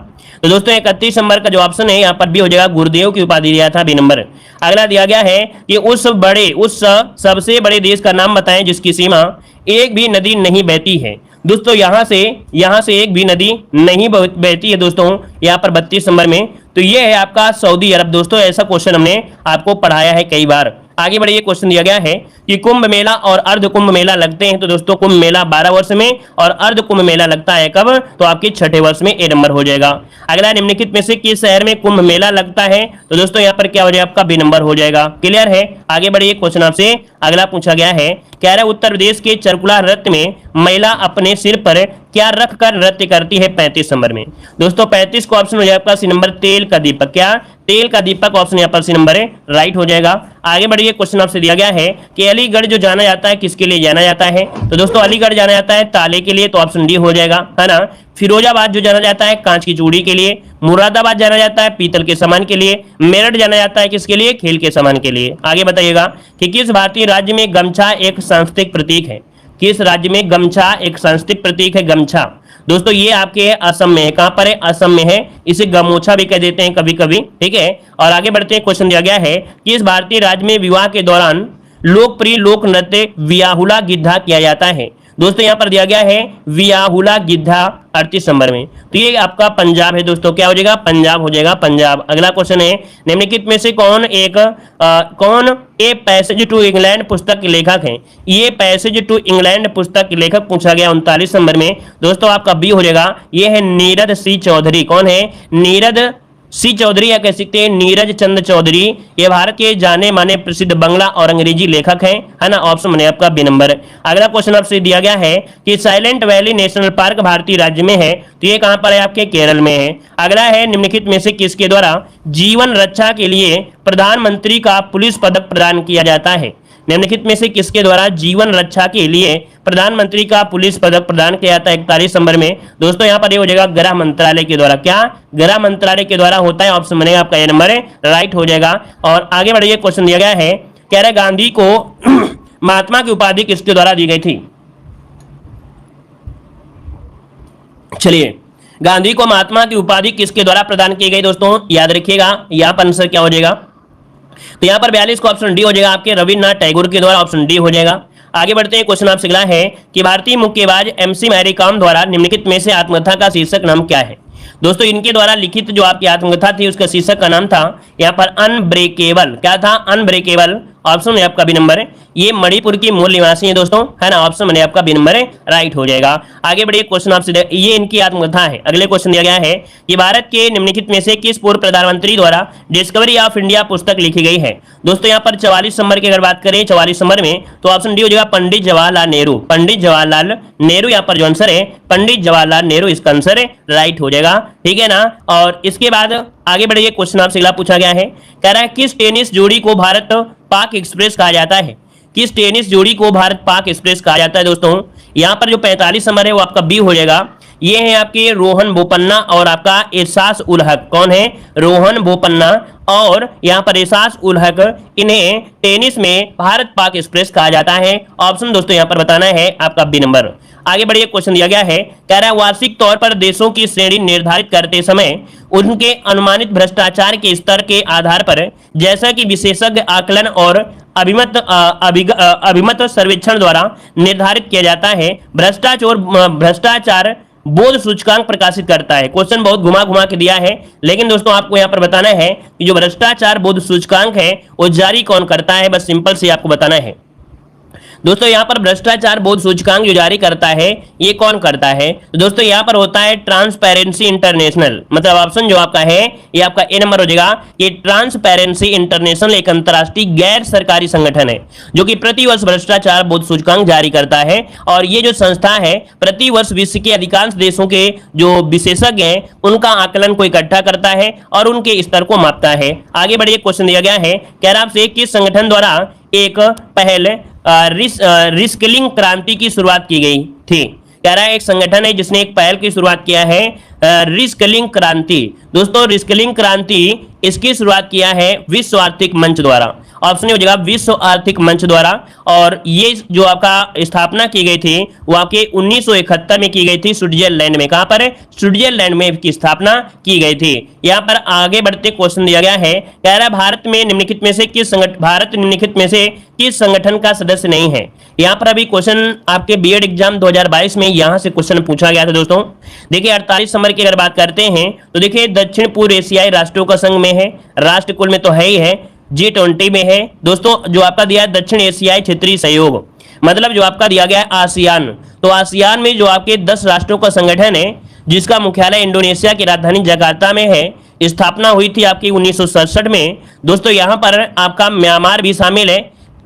तो दोस्तों 31 नंबर का जो ऑप्शन है यहाँ पर भी हो जाएगा, गुरुदेव की उपाधि दिया था, बी नंबर। अगला दिया गया है कि उस सबसे बड़े देश का नाम बताएं जिसकी सीमा एक भी नदी नहीं बहती है। दोस्तों यहाँ से एक भी नदी नहीं बहती है दोस्तों, यहाँ पर 32 नंबर में। तो ये है आपका सऊदी अरब। दोस्तों ऐसा क्वेश्चन हमने आपको पढ़ाया है कई बार। आगे बढ़िए, क्वेश्चन दिया गया है कि कुंभ मेला और अर्ध कुंभ मेला लगते हैं। तो दोस्तों कुंभ मेला 12 वर्ष में और अर्ध कुंभ मेला लगता है कब, तो आपके 6ठे वर्ष में, ए नंबर हो जाएगा। अगला, निम्नलिखित में से किस शहर में कुंभ मेला लगता है। तो दोस्तों यहाँ पर क्या हो जाएगा, आपका बी नंबर हो जाएगा। क्लियर है। आगे बढ़िए, क्वेश्चन आपसे अगला पूछा गया है, कह रहा है उत्तर प्रदेश के चरकुला नृत्य में महिला अपने सिर पर क्या रख कर नृत्य करती है। 35 नंबर में। दोस्तों 35 को ऑप्शन हो जाएगा आपका सी नंबर, तेल का दीपक। क्या, तेल का दीपक ऑप्शन यहाँ पर सी नंबर है, राइट हो जाएगा। आगे बढ़िए, क्वेश्चन आपसे दिया गया है कि अलीगढ़ जो जाना जाता है किसके लिए जाना जाता है। तो दोस्तों अलीगढ़ जाना जाता है ताले के लिए, तो ऑप्शन डी हो जाएगा, है ना। फिरोजाबाद जो जाना जाता है कांच की चूड़ी के लिए, मुरादाबाद जाना जाता है पीतल के सामान के लिए, मेरठ जाना जाता है किसके लिए, खेल के सामान के लिए। आगे बताइएगा कि किस भारतीय राज्य में गमछा एक सांस्कृतिक प्रतीक है। किस राज्य में गमछा एक सांस्कृतिक प्रतीक है, गमछा। दोस्तों ये आपके असम में है। कहां पर है, असम में है। इसे गमोछा भी कह देते हैं कभी कभी। ठीक है, और आगे बढ़ते हैं, क्वेश्चन दिया गया है कि इस भारतीय राज्य में विवाह के दौरान लोकप्रिय लोक नृत्य वियाहुला गिद्धा किया जाता है। दोस्तों यहाँ पर दिया गया है वियाहुला गिद्धा 38 नंबर में। तो ये आपका पंजाब है दोस्तों, क्या हो जाएगा, पंजाब हो जाएगा, पंजाब। अगला क्वेश्चन है, निम्नलिखित में से कौन ए पैसेज टू इंग्लैंड पुस्तक के लेखक हैं। ये पैसेज टू इंग्लैंड पुस्तक के लेखक पूछा गया 39 नंबर में। दोस्तों आपका बी हो जाएगा, ये है नीरद सी चौधरी। कौन है, नीरद सी चौधरी, या कह सकते हैं नीरज चंद्र चौधरी। ये भारत के जाने माने प्रसिद्ध बांग्ला और अंग्रेजी लेखक हैं, है ना। ऑप्शन बने आपका बी नंबर। अगला क्वेश्चन आपसे दिया गया है कि साइलेंट वैली नेशनल पार्क भारतीय राज्य में है। तो ये कहां पर है, आपके केरल में है। अगला है, निम्नलिखित में से किसके द्वारा जीवन रक्षा के लिए प्रधानमंत्री का पुलिस पदक प्रदान किया जाता है। निम्नलिखित में से किसके द्वारा जीवन रक्षा के लिए प्रधानमंत्री का पुलिस पदक प्रदान किया जाता है। 41 नंबर में। दोस्तों यहाँ पर ये हो जाएगा गृह मंत्रालय के द्वारा। क्या, गृह मंत्रालय के द्वारा होता है, ऑप्शन बनेगा आपका ए नंबर है, राइट हो जाएगा। और आगे बढ़िए, क्वेश्चन दिया गया है, कह रहे गांधी को महात्मा की उपाधि किसके द्वारा दी गई थी। चलिए, गांधी को महात्मा की उपाधि किसके द्वारा प्रदान की गई। दोस्तों याद रखिएगा, यहाँ पर आंसर क्या हो जाएगा, तो यहाँ पर 42 का ऑप्शन डी हो जाएगा आपके रविन्द्रनाथ टैगोर के द्वारा, ऑप्शन डी हो जाएगा। आगे बढ़ते हैं, क्वेश्चन आपसे अगला है कि भारतीय मुक्केबाज एमसी मैरी कॉम द्वारा निम्नलिखित में से आत्मकथा का शीर्षक नाम क्या है। दोस्तों इनके द्वारा लिखित जो आपकी आत्मकथा थी उसका शीर्षक का नाम था यहाँ पर अनब्रेकेबल। क्या था? अनब्रेकेबल। ऑप्शन है आपका बी नंबर। ये मणिपुर की मूल निवासी है दोस्तों, है ना। ऑप्शन है आपका बी नंबर राइट हो जाएगा। आगे बढ़िए, क्वेश्चन आपसे ये इनकी आत्मकथा है। अगले क्वेश्चन दिया गया है कि भारत के निम्नलिखित में से किस पूर्व प्रधानमंत्री द्वारा डिस्कवरी ऑफ इंडिया पुस्तक लिखी गई है। दोस्तों यहाँ पर 44 नंबर की अगर बात करें, 44 नंबर में तो ऑप्शन डी हो जाएगा पंडित जवाहरलाल नेहरू। पंडित जवाहरलाल नेहरू यहाँ पर जो आंसर है पंडित जवाहरलाल नेहरू इसका आंसर राइट हो जाएगा, ठीक है ना। और इसके बाद आगे बढ़िए, क्वेश्चन आपसे अगला पूछा गया है, कह रहा है किस टेनिस जोड़ी को भारत पाक एक्सप्रेस कहा जाता है। किस टेनिस जोड़ी को भारत पाक एक्सप्रेस कहा जाता है। दोस्तों यहाँ पर जो 45 नंबर है वो आपका बी हो जाएगा। ये है आपके रोहन बोपन्ना और आपका एहसास उल हक। कौन है? रोहन बोपन्ना और यहाँ पर एहसास उल हक। इन्हें टेनिस में भारत पाक एक्सप्रेस कहा जाता है। ऑप्शन दोस्तों यहाँ पर बताना है आपका बी नंबर। आगे बढ़िए, क्वेश्चन दिया गया है, कह रहा है वार्षिक तौर पर देशों की श्रेणी निर्धारित करते समय उनके अनुमानित भ्रष्टाचार के स्तर के आधार पर जैसा कि विशेषज्ञ आकलन और अभिमत सर्वेक्षण द्वारा निर्धारित किया जाता है, भ्रष्टाचार बोध सूचकांक प्रकाशित करता है। क्वेश्चन बहुत घुमा घुमा के दिया है, लेकिन दोस्तों आपको यहाँ पर बताना है कि जो भ्रष्टाचार बोध सूचकांक है वो जारी कौन करता है, बस सिंपल से आपको बताना है। दोस्तों यहाँ पर भ्रष्टाचार बोध सूचकांक जो जारी करता है ये कौन करता है। तो दोस्तों यहाँ पर होता है ट्रांसपेरेंसी इंटरनेशनल। मतलब ऑप्शन जो आपका है ये आपका ए नंबर हो जाएगा कि ट्रांसपेरेंसी इंटरनेशनल एक अंतर्राष्ट्रीय गैर सरकारी संगठन है जो कि प्रतिवर्ष भ्रष्टाचार बोध सूचकांक जारी करता है। और ये जो संस्था है प्रतिवर्ष विश्व के अधिकांश देशों के जो विशेषज्ञ हैं उनका आकलन को इकट्ठा करता है और उनके स्तर को मापता है। आगे बढ़िए, क्वेश्चन दिया गया है, कह रहा आपसे किस संगठन द्वारा एक पहल रिस्किलिंग क्रांति की शुरुआत की गई थी। कह रहा है एक संगठन है जिसने एक पहल की शुरुआत किया है रिस्किलिंग क्रांति। दोस्तों रिस्किलिंग क्रांति इसकी शुरुआत किया है विश्व आर्थिक मंच द्वारा। ऑप्शन हो जाएगा विश्व आर्थिक मंच द्वारा। और ये जो आपका स्थापना की गई थी वो आपके 1971 में की गई थी स्विट्जरलैंड में। कहां पर? स्विट्जरलैंड में इसकी स्थापना की गई थी। यहाँ पर आगे बढ़ते क्वेश्चन दिया गया है, कह रहा है भारत निम्नलिखित में से किस संगठन का सदस्य नहीं है। यहाँ पर अभी क्वेश्चन आपके बीएड एग्जाम 2022 में यहाँ से क्वेश्चन पूछा गया था। दोस्तों देखिए 48 नंबर की अगर बात करते हैं तो देखिए दक्षिण पूर्व एशियाई राष्ट्रों का संघ में है, राष्ट्र कुल में तो है ही है, G20 में है। दोस्तों जो आपका दिया है दक्षिण एशियाई क्षेत्रीय सहयोग, मतलब जो आपका दिया गया है आसियान। तो आसियान में जो आपके 10 राष्ट्रों का संगठन है जिसका मुख्यालय इंडोनेशिया की राजधानी जकार्ता में है, स्थापना हुई थी आपकी 1967 में। दोस्तों यहाँ पर आपका म्यांमार भी शामिल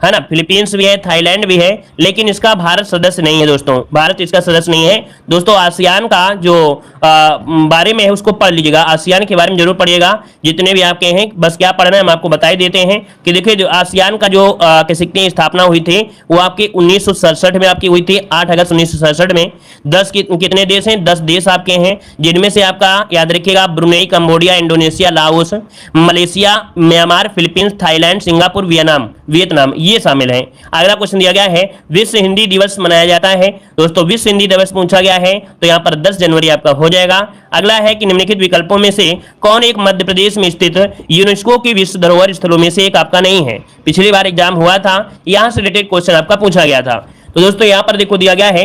है ना, फिलीपींस भी है, थाईलैंड भी है, लेकिन इसका भारत सदस्य नहीं है। दोस्तों भारत इसका सदस्य नहीं है। दोस्तों आसियान का जो बारे में है उसको पढ़ लीजिएगा, आसियान के बारे में जरूर पढ़िएगा जितने भी आपके हैं। बस क्या पढ़ना है हम आपको बता ही देते हैं कि देखिए जो आसियान का जो कह सकते हैं स्थापना हुई थी वो आपकी 1967 में आपकी हुई थी, 8 अगस्त 1967 में। 10 कितने देश हैं? 10 देश आपके हैं, जिनमें से आपका याद रखिएगा Brunei, Cambodia, Indonesia, Laos, Malaysia, Myanmar, Philippines, Thailand, Singapore, Vietnam ये शामिल हैं। अगला क्वेश्चन दिया गया है विश्व हिंदी दिवस मनाया जाता है। दोस्तों विश्व हिंदी दिवस पूछा गया है तो यहाँ पर 10 जनवरी आपका हो जाएगा। अगला है कि निम्नलिखित विकल्पों में से कौन एक मध्य प्रदेश में स्थित यूनेस्को की विश्व धरोहर स्थलों में से एक आपका नहीं है। पिछली बार एग्जाम हुआ था, यहां से रिलेटेड क्वेश्चन आपका पूछा गया था। तो दोस्तों यहाँ पर देखो दिया गया है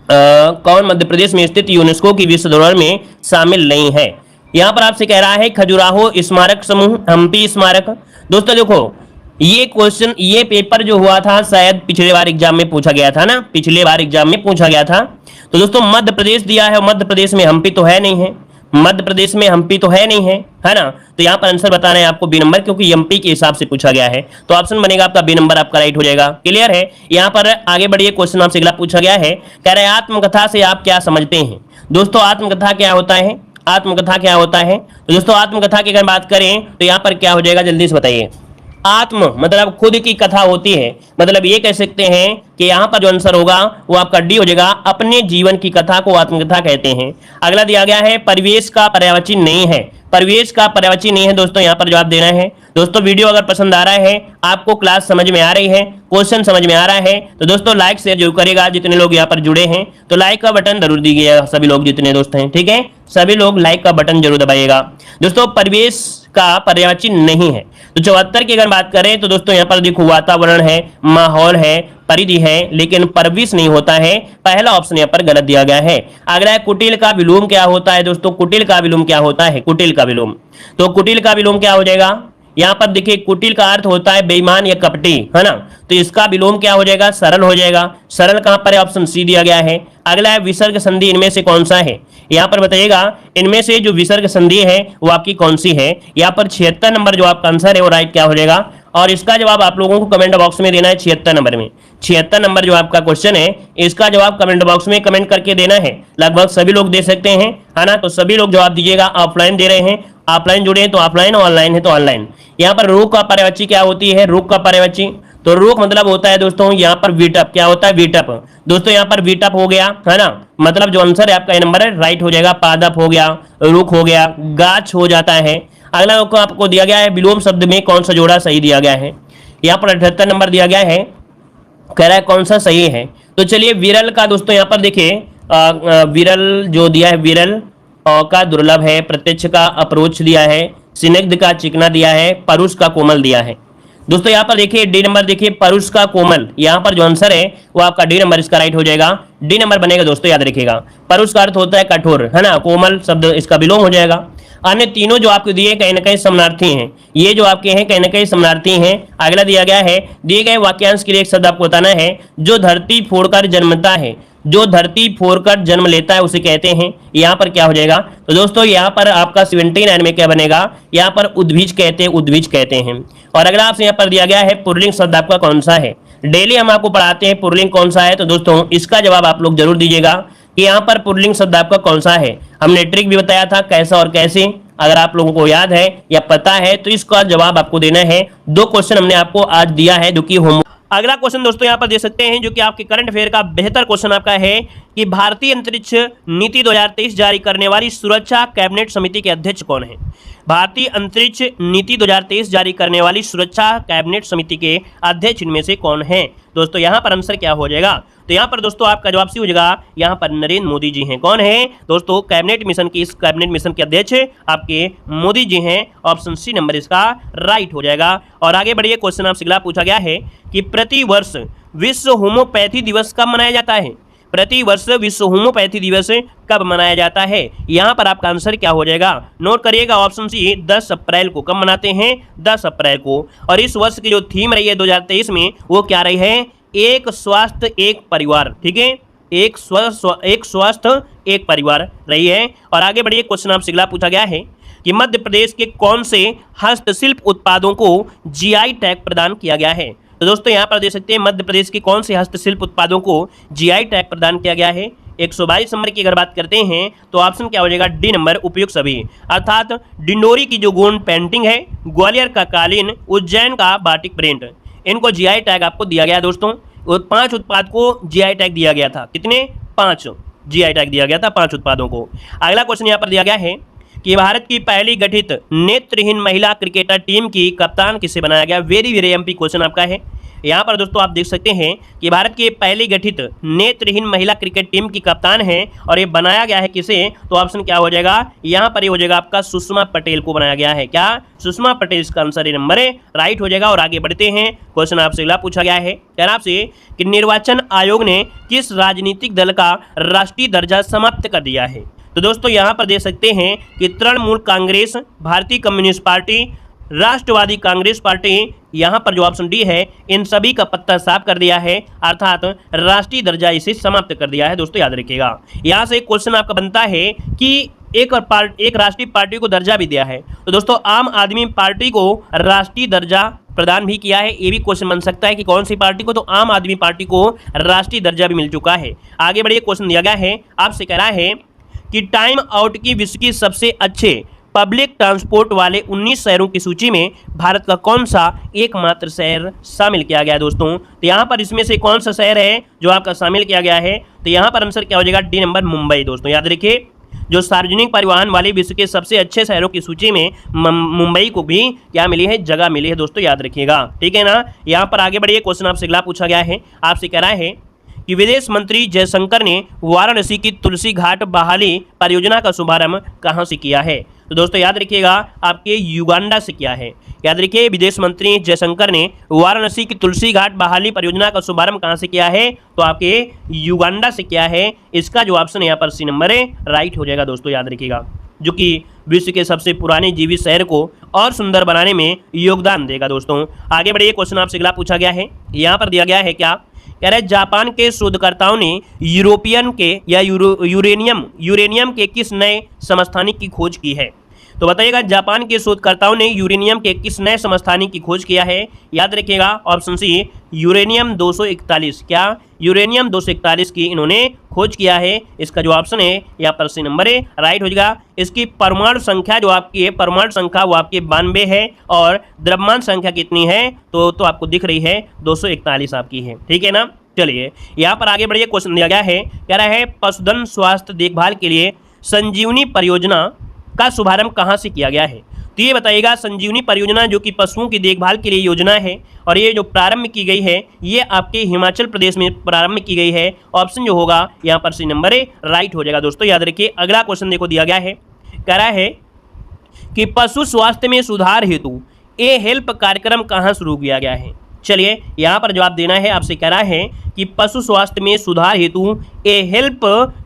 कौन मध्य प्रदेश में स्थित यूनेस्को की विश्व धरोहर में शामिल नहीं है। यहाँ पर आपसे कह रहा है खजुराहो स्मारक समूह, हम्पी स्मारक। दोस्तों देखो ये क्वेश्चन, ये पेपर जो हुआ था शायद पिछले बार एग्जाम में पूछा गया था ना, पिछले बार एग्जाम में पूछा गया था। तो दोस्तों मध्य प्रदेश दिया है, मध्य प्रदेश में हम्पी तो है नहीं है, मध्य प्रदेश में हम्पी तो है नहीं है ना। तो यहाँ पर आंसर बताना है आपको बी नंबर, क्योंकि एमपी के हिसाब से पूछा गया है। तो ऑप्शन बनेगा आपका बी नंबर आपका राइट हो जाएगा। क्लियर है। यहाँ पर आगे बढ़िए, क्वेश्चन आपसे अगला पूछा गया है, कह रहे हैं आत्मकथा से आप क्या समझते हैं। दोस्तों आत्मकथा क्या होता है, आत्मकथा क्या होता है। तो दोस्तों आत्मकथा की अगर बात करें तो यहाँ पर क्या हो जाएगा, जल्दी से बताइए। आत्म मतलब खुद की कथा होती है, मतलब ये कह सकते हैं कि यहाँ पर जो आंसर होगा वो आपका डी हो जाएगा, अपने जीवन की कथा को आत्मकथा कहते हैं। अगला दिया गया है परिवेश का पर्यायवाची नहीं है। परिवेश का पर्यायवाची नहीं है दोस्तों, यहाँ पर जवाब देना है। दोस्तों वीडियो अगर पसंद आ रहा है, आपको क्लास समझ में आ रही है, क्वेश्चन समझ में आ रहा है, तो दोस्तों लाइक शेयर जरूर करेगा। जितने लोग यहाँ पर जुड़े हैं तो लाइक का बटन जरूर दीजिएगा, सभी लोग जितने दोस्त हैं, ठीक है, सभी लोग लाइक का बटन जरूर दबाइएगा। दोस्तों परिवेश का पर्यायवाची नहीं है। तो 74 की अगर बात करें तो दोस्तों यहाँ पर देखो वातावरण है, माहौल है, परिधि है, लेकिन परिवेश नहीं होता है। पहला ऑप्शन यहाँ पर गलत दिया गया है। अगला है कुटिल का विलोम क्या होता है दोस्तों, कुटिल का विलोम क्या होता है, कुटिल का विलोम। तो कुटिल का विलोम क्या हो जाएगा, यहाँ पर देखिए कुटिल का अर्थ होता है बेईमान या कपटी, है ना, तो इसका विलोम क्या हो जाएगा, सरल हो जाएगा। सरल कहां पर है, ऑप्शन सी दिया गया है। अगला है विसर्ग संधि इनमें से कौन सा है, यहाँ पर बताइएगा इनमें से जो विसर्ग संधि है वो आपकी कौन सी है। यहाँ पर 76 नंबर जो आपका आंसर है वो राइट क्या हो जाएगा, और इसका जवाब आप लोगों को कमेंट बॉक्स में देना है 76 नंबर में। 76 नंबर जो आपका क्वेश्चन है इसका जवाब कमेंट बॉक्स में कमेंट करके देना है। लगभग सभी लोग दे सकते हैं, है ना, तो सभी लोग जवाब दीजिएगा। ऑफलाइन दे रहे हैं, ऑफलाइन जुड़े हैं तो ऑफलाइन, ऑनलाइन है तो ऑनलाइन। यहाँ पर रुक का पर्यायवाची क्या होती है, रुक का पर्यायवाची, तो रुक मतलब होता है दोस्तों यहाँ पर वीटअप, क्या होता है वीटअप। दोस्तों यहाँ पर वीटअप हो गया, है ना, मतलब जो आंसर है आपका ये नंबर है राइट हो जाएगा। पादप हो गया, रुक हो गया, गाछ हो जाता है। अगला आपको दिया गया है विलोम शब्द में कौन सा जोड़ा सही दिया गया है, यहाँ पर 78 नंबर दिया गया है, कह रहा है कौन सा सही है। तो चलिए विरल का दोस्तों यहाँ पर देखिए विरल जो दिया है, विरल का दुर्लभ है, प्रत्यक्ष का अप्रोच दिया है, स्निग्ध का चिकना दिया है, परुष का कोमल दिया है। दोस्तों यहाँ पर देखिए डी नंबर, देखिए परुष का कोमल, यहाँ पर जो आंसर है वो आपका डी नंबर इसका राइट हो जाएगा। डी नंबर बनेगा दोस्तों, याद रखिएगा। परुष का अर्थ होता है कठोर, है ना, कोमल शब्द इसका विलोम हो जाएगा। अन्य तीनों जो आपको दिए कहीं ना कहीं समानार्थी हैं, ये जो आपके हैं कहीं ना कहीं समानार्थी हैं। अगला दिया गया है, दिए गए वाक्यांश के लिए एक शब्द आपको बताना है, जो धरती फोड़कर जन्मता है, जो धरती फोड़कर जन्म लेता है उसे कहते हैं। यहाँ पर क्या हो जाएगा, तो दोस्तों यहाँ पर आपका 79 में क्या बनेगा, यहाँ पर उद्भिज कहते हैं, उद्भिज कहते हैं। और अगला आपसे यहाँ पर दिया गया है पुल्लिंग शब्द आपका कौन सा है। डेली हम आपको पढ़ाते हैं पुल्लिंग कौन सा है, तो दोस्तों इसका जवाब आप लोग जरूर दीजिएगा कि यहाँ पर पुल्लिंग शब्द आपका कौन सा है। हमने ट्रिक भी बताया था कैसा और कैसे, अगर आप लोगों को याद है या पता है तो इसका जवाब आपको देना है। 2 क्वेश्चन हमने आपको आज दिया है जो कि होम। अगला क्वेश्चन दोस्तों यहाँ पर दे सकते हैं जो कि आपके करंट अफेयर का बेहतर क्वेश्चन आपका है कि भारतीय अंतरिक्ष नीति 2023 जारी करने वाली सुरक्षा कैबिनेट समिति के अध्यक्ष कौन है। भारतीय अंतरिक्ष नीति 2023 जारी करने वाली सुरक्षा कैबिनेट समिति के अध्यक्ष इनमें से कौन है। दोस्तों यहाँ पर आंसर क्या हो जाएगा, तो यहाँ पर दोस्तों आपका जवाब सी हो जाएगा, यहाँ पर नरेंद्र मोदी जी हैं। कौन है दोस्तों, कैबिनेट मिशन की, इस कैबिनेट मिशन के अध्यक्ष आपके मोदी जी हैं। ऑप्शन सी नंबर इसका राइट हो जाएगा। और आगे बढ़िए, क्वेश्चन आपसे अगला पूछा गया है कि प्रति वर्ष विश्व होम्योपैथी दिवस कब मनाया जाता है। प्रति वर्ष विश्व होम्योपैथी दिवस कब मनाया जाता है, यहाँ पर आपका आंसर क्या हो जाएगा, नोट करिएगा। ऑप्शन सी 10 अप्रैल को। कब मनाते हैं, 10 अप्रैल को। और इस वर्ष की जो थीम रही है 2023 में वो क्या रही है, एक स्वास्थ्य एक परिवार, ठीक है, एक स्वस्थ एक परिवार रही है। और आगे बढ़िए, क्वेश्चन आपसे अगला पूछा गया है कि मध्य प्रदेश के कौन से हस्तशिल्प उत्पादों को जीआई टैग प्रदान किया गया है। तो दोस्तों यहाँ पर देख सकते हैं मध्य प्रदेश के कौन से हस्तशिल्प उत्पादों को जीआई टैग प्रदान किया गया है। 122 नंबर की अगर बात करते हैं तो ऑप्शन क्या हो जाएगा, डी नंबर उपयुक्त सभी, अर्थात डिंडोरी की जो गोंड पेंटिंग है, ग्वालियर का कालीन, उज्जैन का बाटिक प्रिंट, इनको जीआई टैग आपको दिया गया दोस्तों। 5 उत्पाद को जीआई टैग दिया गया था, कितने, 5 जीआई टैग दिया गया था 5 उत्पादों को। अगला क्वेश्चन यहाँ पर दिया गया है कि भारत की पहली गठित नेत्रहीन महिला क्रिकेटर टीम की कप्तान किसे बनाया गया। वेरी वेरी एमपी क्वेश्चन आपका है। यहाँ पर दोस्तों आप देख सकते हैं कि भारत की पहली गठित नेत्रहीन महिला क्रिकेट टीम की कप्तान है और ये बनाया गया है किसे, तो ऑप्शन क्या हो जाएगा, यहाँ पर ये हो जाएगा आपका सुषमा पटेल को बनाया गया है। क्या, सुषमा पटेल, इसका आंसर नंबर है राइट हो जाएगा। और आगे बढ़ते हैं, क्वेश्चन आपसे अगला पूछा गया है क्या आपसे कि निर्वाचन आयोग ने किस राजनीतिक दल का राष्ट्रीय दर्जा समाप्त कर दिया है। तो दोस्तों यहाँ पर देख सकते हैं कि तृणमूल कांग्रेस, भारतीय कम्युनिस्ट पार्टी, राष्ट्रवादी कांग्रेस पार्टी, यहाँ पर जो ऑप्शन डी है इन सभी का पत्ता साफ कर दिया है, अर्थात राष्ट्रीय दर्जा इसे समाप्त कर दिया है। दोस्तों याद रखिएगा, यहाँ से एक क्वेश्चन आपका बनता है कि एक राष्ट्रीय पार्टी को दर्जा भी दिया है, तो दोस्तों आम आदमी पार्टी को राष्ट्रीय दर्जा प्रदान भी किया है। ये भी क्वेश्चन बन सकता है कि कौन सी पार्टी को, तो आम आदमी पार्टी को राष्ट्रीय दर्जा भी मिल चुका है। आगे बढ़िए, क्वेश्चन दिया गया है आपसे, कह रहा है कि टाइम आउट की विश्व की सबसे अच्छे पब्लिक ट्रांसपोर्ट वाले 19 शहरों की सूची में भारत का कौन सा एकमात्र शहर शामिल किया गया है। दोस्तों तो यहाँ पर इसमें से कौन सा शहर है जो आपका शामिल किया गया है, तो यहाँ पर आंसर क्या हो जाएगा, डी नंबर मुंबई। दोस्तों याद रखिए, जो सार्वजनिक परिवहन वाले विश्व के सबसे अच्छे शहरों की सूची में मुंबई को भी क्या मिली है, जगह मिली है दोस्तों, याद रखिएगा। ठीक है ना। यहाँ पर आगे बढ़िए, क्वेश्चन आपसे अगला पूछा गया है, आपसे कह रहा है कि विदेश मंत्री जयशंकर ने वाराणसी की तुलसी घाट बहाली परियोजना का शुभारंभ कहाँ से किया है? तो दोस्तों याद रखिएगा, आपके युगांडा से किया है। याद रखिए, विदेश मंत्री जयशंकर ने वाराणसी की तुलसी घाट बहाली परियोजना का शुभारंभ कहाँ से किया है? तो आपके युगांडा से किया है। इसका जो ऑप्शन यहाँ पर सी नंबर है राइट हो जाएगा दोस्तों, याद रखिएगा, जो कि विश्व के सबसे पुराने जीवित शहर को और सुंदर बनाने में योगदान देगा दोस्तों। आगे बढ़िए, क्वेश्चन आपसे अगला पूछा गया है, यहाँ पर दिया गया है क्या, कह रहे जापान के शोधकर्ताओं ने यूरोपियन के या यूरेनियम के किस नए समस्थानिक की खोज की है? तो बताइएगा, जापान के शोधकर्ताओं ने यूरेनियम के किस नए समस्थानिक की खोज किया है? याद रखिएगा, ऑप्शन सी यूरेनियम 241। क्या? यूरेनियम 241 की इन्होंने खोज किया है। इसका जो ऑप्शन है यहाँ पर सी नंबर है राइट हो जाएगा। इसकी परमाणु संख्या जो आपकी है, परमाणु संख्या वो आपकी 92 है, और द्रव्यमान संख्या कितनी है? तो आपको दिख रही है 241 आपकी है। ठीक है ना। चलिए यहाँ पर आगे बढ़िए, क्वेश्चन दिया गया है, कह रहा है पशुधन स्वास्थ्य देखभाल के लिए संजीवनी परियोजना का शुभारंभ कहाँ से किया गया है? तो ये बताइएगा, संजीवनी परियोजना जो कि पशुओं की देखभाल के लिए योजना है, और ये जो प्रारंभ की गई है ये आपके हिमाचल प्रदेश में प्रारंभ की गई है। ऑप्शन जो होगा यहाँ पर सी नंबर राइट हो जाएगा दोस्तों, याद रखिए। अगला क्वेश्चन देखो दिया गया है, कह रहा है कि पशु स्वास्थ्य में सुधार हेतु ए हेल्प कार्यक्रम कहाँ शुरू किया गया है? चलिए यहाँ पर जवाब देना है, आपसे कह रहा है कि पशु स्वास्थ्य में सुधार हेतु ए हेल्प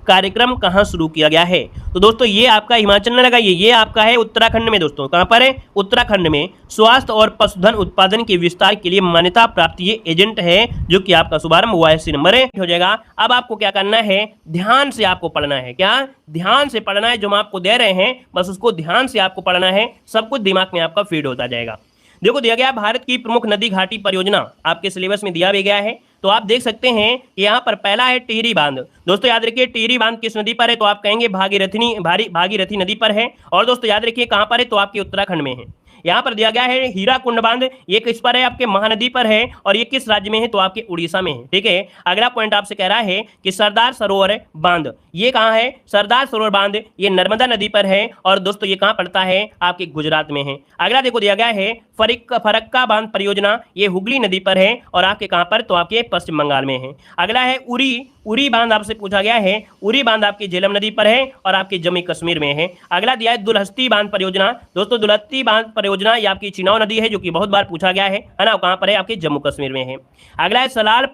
कार्यक्रम कहाँ शुरू किया गया है? तो दोस्तों ये आपका हिमाचल में लगाइए, ये आपका है उत्तराखंड में दोस्तों। कहाँ पर है? उत्तराखंड में स्वास्थ्य और पशुधन उत्पादन के विस्तार के लिए मान्यता प्राप्त ये एजेंट है, जो कि आपका शुभारंभ हुआ है, सी नंबर हो जाएगा। अब आपको क्या करना है, ध्यान से आपको पढ़ना है। क्या? ध्यान से पढ़ना है, जो हम आपको दे रहे हैं बस उसको ध्यान से आपको पढ़ना है, सब कुछ दिमाग में आपका फीड होता जाएगा। देखो दिया गया भारत की प्रमुख नदी घाटी परियोजना, आपके सिलेबस में दिया भी गया है। तो आप देख सकते हैं कि यहाँ पर पहला है टिहरी बांध। दोस्तों याद रखिए, टिहरी बांध किस नदी पर है? तो आप कहेंगे भागीरथी नदी पर है। और दोस्तों याद रखिए कहाँ पर है? तो आपके उत्तराखंड में है। यहाँ पर दिया गया है हीराकुंड बांध, ये किस पर है? आपके महानदी पर है, और ये किस राज्य में है? तो आपके उड़ीसा में है। ठीक है। अगला पॉइंट आपसे कह रहा है कि सरदार सरोवर बांध, ये कहाँ है? सरदार सरोवर बांध ये नर्मदा नदी पर है, और दोस्तों ये कहाँ पड़ता है? आपके गुजरात में है। अगला देखो दिया गया है फरक्का बांध परियोजना, ये हुगली नदी पर है, और आपके कहाँ पर? तो आपके पश्चिम बंगाल में है। अगला है उरी बांध, आपसे पूछा गया है, उरी बांध आपकी झेलम नदी पर है, और आपके जम्मू कश्मीर में है। अगला दिया है दुलहस्ती बांध परियोजना। दोस्तों दुलहस्ती बांध परियोजना ये आपकी चिनाव नदी है, जो कि बहुत बार पूछा गया है ना, कहाँ पर है? आपके जम्मू कश्मीर में है। अगला है सलाल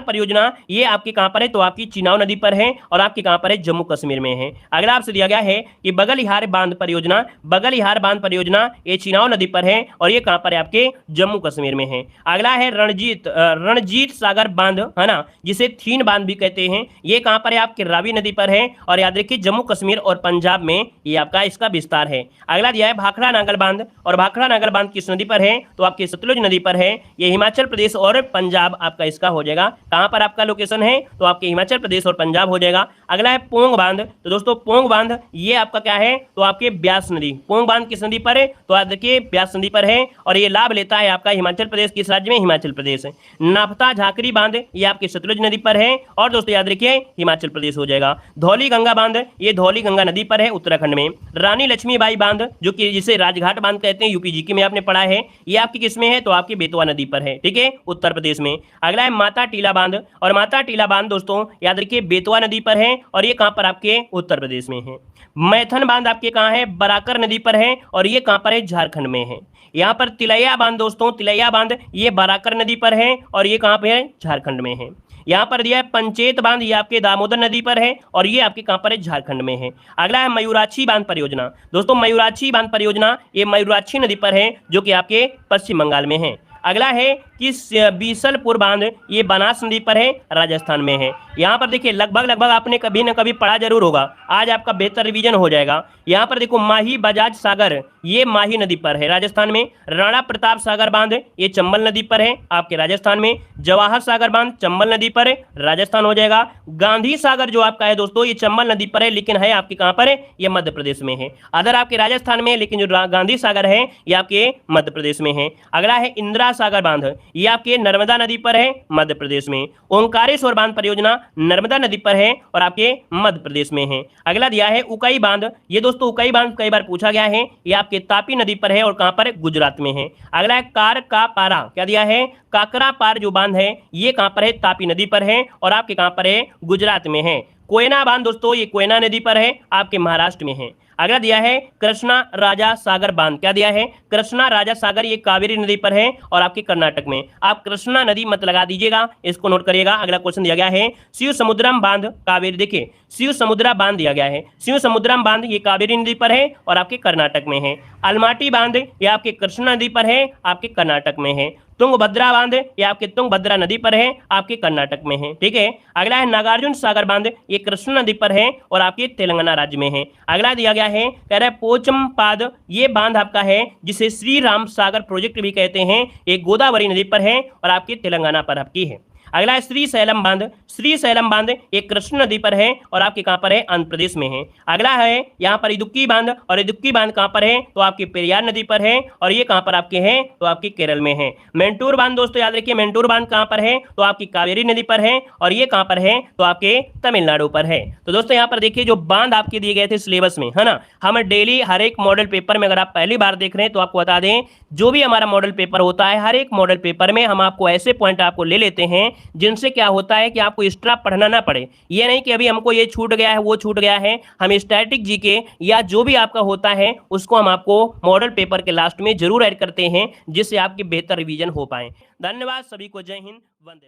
परियोजना ये आपकी कहाँ पर है? तो आपकी चिनाव नदी पर है, और आपकी कहाँ पर है? जम्मू कश्मीर में है। अगला आपसे दिया गया है कि बगलिहार बांध परियोजना ये चिनाव नदी पर है, और ये कहाँ पर है? आपके जम्मू कश्मीर में है। अगला है रणजीत सागर बांध, है ना, जिसे थीन बांध भी कहते हैं, ये कहाँ पर है? आपके रावी नदी पर है, और याद रखिए जम्मू कश्मीर और पंजाब में ये आपका इसका विस्तार है। अगला दिया है भाखड़ा नांगल बांध, और भाखड़ा नांगल बांध किस नदी पर है? तो आपके सतलुज नदी पर है। ये हिमाचल प्रदेश और पंजाब आपका इसका हो जाएगा। कहाँ पर आपका लोकेशन है? तो आपके हिमाचल प्रदेश और पंजाब हो जाएगा। अगला है पोंग बांध। तो दोस्तों पोंग बांध ये आपका क्या है? तो आपके ब्यास नदी। पोंग बांध किस नदी पर है? तो याद रखिए ब्यास नदी पर है, और ये लाभ लेता है आपका हिमाचल प्रदेश। किस राज्य में? हिमाचल प्रदेश। नापता झाकरी बांध ये आपके सतलुज नदी पर है, और दोस्तों याद रखिए हिमाचल प्रदेश हो जाएगा। धौली गंगा बांध ये धौली गंगा नदी पर है, उत्तराखंड में। रानी लक्ष्मीबाई बांध जो कि जिसे राजघाट बांध कहते हैं, यूपी जीके में आपने पढ़ा है, ये आपकी किस में है? तो आपकी बेतवा नदी पर है। ठीक है, उत्तर प्रदेश में। अगला है माता टीला बांध, और माता टीला बांध दोस्तों याद रखिए बेतवा नदी पर है, और ये कहां पर? आपके उत्तर प्रदेश में है। मैथन बांध आपके कहां है? बराकर नदी पर है, और ये कहां पर है? झारखंड में है। यहाँ पर तिलैया बांध दोस्तों, तिलैया बांध ये बराकर नदी पर है, और ये कहां पे है? झारखंड में है। यहाँ पर दिया है पंचेत बांध, ये आपके दामोदर नदी पर है, और ये आपके कहां पर है? झारखंड में है। अगला है मयूराक्षी बांध परियोजना। दोस्तों मयूराक्षी बांध परियोजना ये मयूराक्षी नदी पर है, जो कि आपके पश्चिम बंगाल में है। अगला है कि बीसलपुर बांध ये बनास नदी पर है, राजस्थान में है। यहाँ पर देखिए लगभग आपने कभी न कभी पढ़ा जरूर होगा, आज आपका बेहतर रिवीजन हो जाएगा। यहाँ पर देखो माही बजाज सागर ये माही नदी पर है, राजस्थान में। राणा प्रताप सागर बांध ये चंबल नदी पर है, आपके राजस्थान में। जवाहर सागर बांध चंबल नदी पर है, राजस्थान हो जाएगा। गांधी सागर जो आपका है दोस्तों ये चंबल नदी पर है, लेकिन है आपके कहाँ पर है? ये मध्य प्रदेश में है। अदर आपके राजस्थान में है, लेकिन जो गांधी सागर है ये आपके मध्य प्रदेश में है। अगला है इंदिरा सागर बांध, ये आपके नर्मदा नदी पर है मध्य प्रदेश में। ओंकारेश्वर बांध परियोजना नर्मदा नदी पर है और आपके मध्य प्रदेश में है। अगला दिया है उकाई बांध, ये दोस्तों उकाई बांध कई बार पूछा गया है, ये आपके तापी नदी पर है और कहां पर है, गुजरात में है। अगला है कार का पारा, क्या दिया है, काकरा पार जो बांध है ये कहां पर है, तापी नदी पर है और आपके कहां पर है, गुजरात में है। कोयना बांध दोस्तों ये कोयना नदी पर है, आपके महाराष्ट्र में है। अगला दिया है कृष्णा राजा सागर बांध, क्या दिया है, कृष्णा राजा सागर, ये कावेरी नदी पर है और आपके कर्नाटक में। आप कृष्णा नदी मत लगा दीजिएगा, इसको नोट करिएगा। अगला क्वेश्चन दिया गया है शिव समुद्रम बांध कावेरी, देखिए शिव समुद्रा बांध दिया गया है, शिव समुद्रम बांध ये कावेरी नदी पर है और आपके कर्नाटक में है। अलमाटी बांध ये आपके कृष्णा नदी पर है, आपके कर्नाटक में है। तुंगभद्रा बांध ये आपके तुंगभद्रा नदी पर है, आपके कर्नाटक में है। ठीक है, अगला है नागार्जुन सागर बांध, ये कृष्णा नदी पर है और आपके तेलंगाना राज्य में है। अगला दिया गया है, कह रहा है पोचमपाद, ये बांध आपका है जिसे श्री राम सागर प्रोजेक्ट भी कहते हैं, ये गोदावरी नदी पर है और आपके तेलंगाना पर आपकी है। अगला है श्री सैलम बांध, श्री सैलम बांध ये कृष्ण नदी पर है और आपके कहां पर है, आंध्र प्रदेश में है। अगला है यहाँ पर इदुक्की बांध, और इदुक्की बांध कहां पर है, तो आपके पेरियार नदी पर है और ये कहां पर आपके है, तो आपके केरल में है। मेंटूर बांध दोस्तों याद रखिए, मेंटूर बांध कहां पर है, तो आपकी कावेरी नदी पर है और ये कहां पर है, तो आपके तमिलनाडु पर है। तो दोस्तों यहाँ पर देखिए जो बांध आपके दिए गए थे सिलेबस में, है ना, हम डेली हर एक मॉडल पेपर में, अगर आप पहली बार देख रहे हैं तो आपको बता दें, जो भी हमारा मॉडल पेपर होता है, हर एक मॉडल पेपर में हम आपको ऐसे पॉइंट आपको ले लेते हैं जिनसे क्या होता है कि आपको एक्स्ट्रा पढ़ना ना पड़े। ये नहीं कि अभी हमको ये छूट गया है, वो छूट गया है, हम स्टैटिक जीके या जो भी आपका होता है उसको हम आपको मॉडल पेपर के लास्ट में जरूर ऐड करते हैं, जिससे आपकी बेहतर रिवीजन हो पाए। धन्यवाद सभी को, जय हिंद, वंदे मातरम।